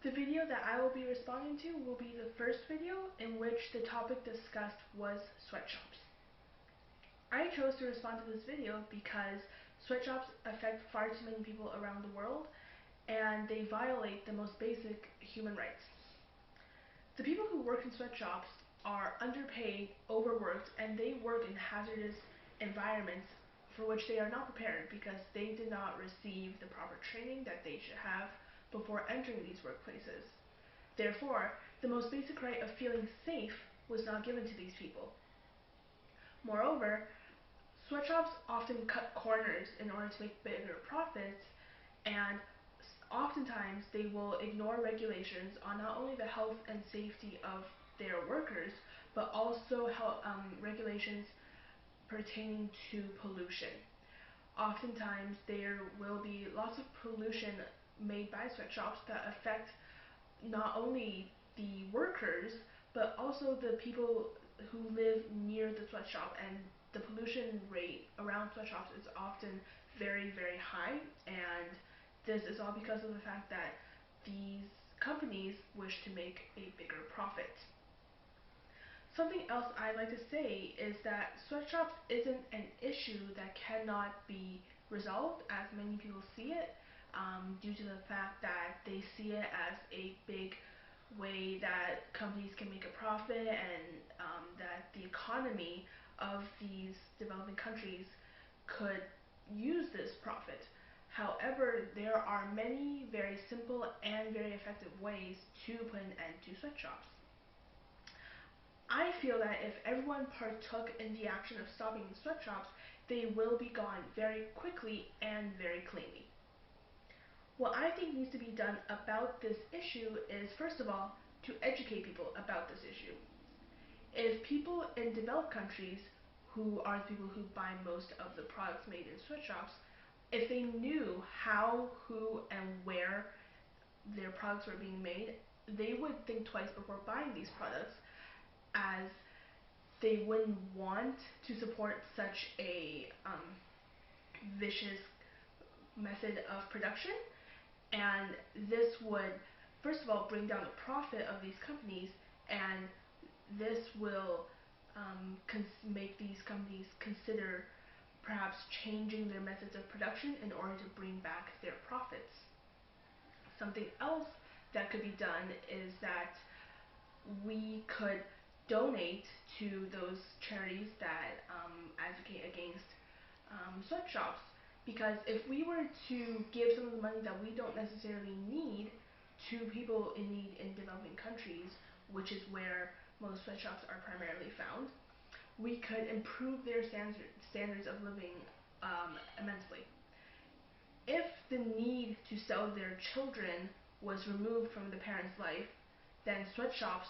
The video that I will be responding to will be the first video in which the topic discussed was sweatshops. I chose to respond to this video because sweatshops affect far too many people around the world and they violate the most basic human rights. The people who work in sweatshops are underpaid, overworked, and they work in hazardous environments for which they are not prepared because they did not receive the proper training that they should have before entering these workplaces. Therefore, the most basic right of feeling safe was not given to these people. Moreover, sweatshops often cut corners in order to make bigger profits, and oftentimes they will ignore regulations on not only the health and safety of their workers, but also regulations pertaining to pollution. Oftentimes there will be lots of pollution made by sweatshops that affect not only the workers, but also the people who live near the sweatshop, and the pollution rate around sweatshops is often very, very high, and this is all because of the fact that these companies wish to make a bigger profit. Something else I'd like to say is that sweatshops isn't an issue that cannot be resolved as many people see it, due to the fact that they see it as a big way that companies can make a profit, and that the economy of these developing countries could use this profit. However, there are many very simple and very effective ways to put an end to sweatshops. I feel that if everyone partook in the action of stopping the sweatshops, they will be gone very quickly and very cleanly. What I think needs to be done about this issue is, first of all, to educate people about this issue. If people in developed countries, who are the people who buy most of the products made in sweatshops, if they knew how, who, and where their products were being made, they would think twice before buying these products, as they wouldn't want to support such a vicious method of production, and this would, first of all, bring down the profit of these companies, and this will make these companies consider perhaps changing their methods of production in order to bring back their profits. Something else that could be done is that we could donate to those charities that advocate against sweatshops, because if we were to give some of the money that we don't necessarily need to people in need in developing countries, which is where most sweatshops are primarily found, we could improve their standards of living immensely. If the need to sell their children was removed from the parent's life, then sweatshops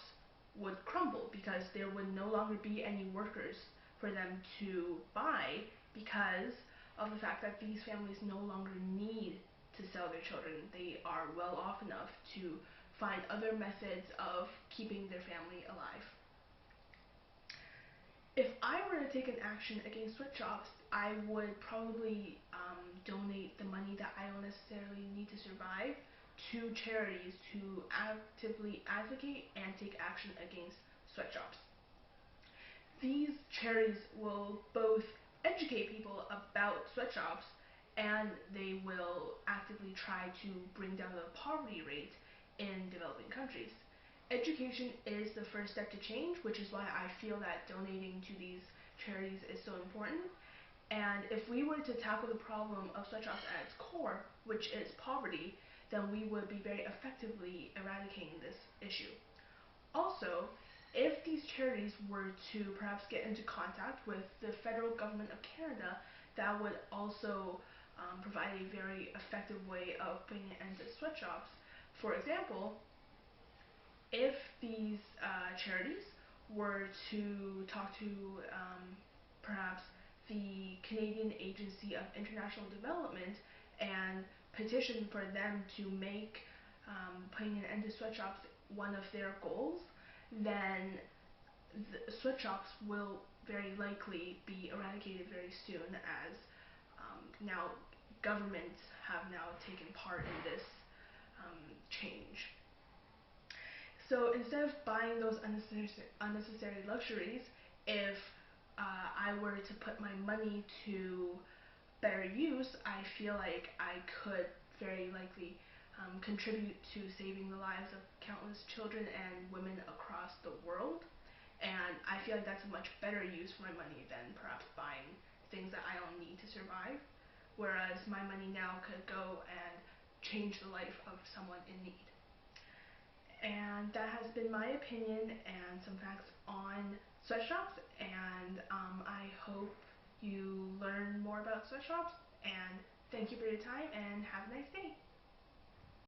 would crumble because there would no longer be any workers for them to buy, because of the fact that these families no longer need to sell their children. They are well off enough to find other methods of keeping their family alive. If I were to take an action against sweatshops, I would probably donate the money that I don't necessarily need to survive to charities to actively advocate and take action against sweatshops. These charities will both educate people about sweatshops, and they will actively try to bring down the poverty rate in developing countries. Education is the first step to change, which is why I feel that donating to these charities is so important. And if we were to tackle the problem of sweatshops at its core, which is poverty, then we would be very effectively eradicating this issue. Also, if these charities were to perhaps get into contact with the federal government of Canada, that would also provide a very effective way of putting an end to sweatshops. For example, if these charities were to talk to perhaps the Canadian Agency of International Development and petition for them to make putting an end to sweatshops one of their goals, then the sweatshops will very likely be eradicated very soon, as now governments have now taken part in this change. So instead of buying those unnecessary luxuries, if I were to put my money to better use, I feel like I could very likely contribute to saving the lives of countless children and women across the world. And I feel like that's a much better use for my money than perhaps buying things that I don't need to survive. Whereas my money now could go and change the life of someone in need. And that has been my opinion and some facts on sweatshops, and I hope you learn more about sweatshops, and thank you for your time and have a nice day.